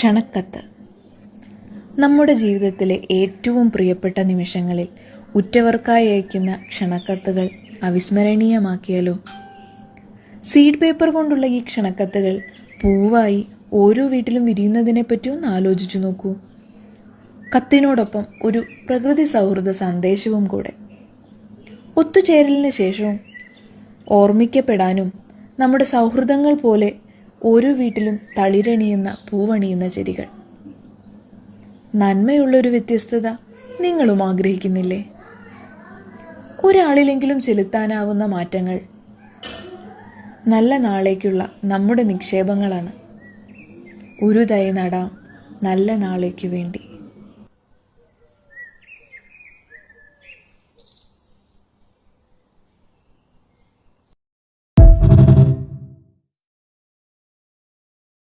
ക്ഷണക്കത്ത്. നമ്മുടെ ജീവിതത്തിലെ ഏറ്റവും പ്രിയപ്പെട്ട നിമിഷങ്ങളിൽ ഉറ്റവർക്കായി അയക്കുന്ന ക്ഷണക്കത്തുകൾ അവിസ്മരണീയമാക്കിയാലോ? സീഡ് പേപ്പർ കൊണ്ടുള്ള ഈ ക്ഷണക്കത്തുകൾ പൂവായി ഓരോ വീട്ടിലും വിരിയുന്നതിനെപ്പറ്റി ഒന്ന് ആലോചിച്ചു നോക്കൂ. കത്തിനോടൊപ്പം ഒരു പ്രകൃതി സൗഹൃദ സന്ദേശവും കൂടെ. ഒത്തുചേരലിന് ശേഷവും ഓർമ്മിക്കപ്പെടാനും നമ്മുടെ സൗഹൃദങ്ങൾ പോലെ ഓരോ വീട്ടിലും തളിരണിയുന്ന പൂവണിയുന്ന ചെടികൾ. നന്മയുള്ളൊരു വ്യത്യസ്തത നിങ്ങളും ആഗ്രഹിക്കുന്നില്ലേ? ഒരാളിലെങ്കിലും ചെലുത്താനാവുന്ന മാറ്റങ്ങൾ നല്ല നാളേക്കുള്ള നമ്മുടെ നിക്ഷേപങ്ങളാണ്. ഒരു തൈ നടാം നല്ല നാളേക്കു വേണ്ടി.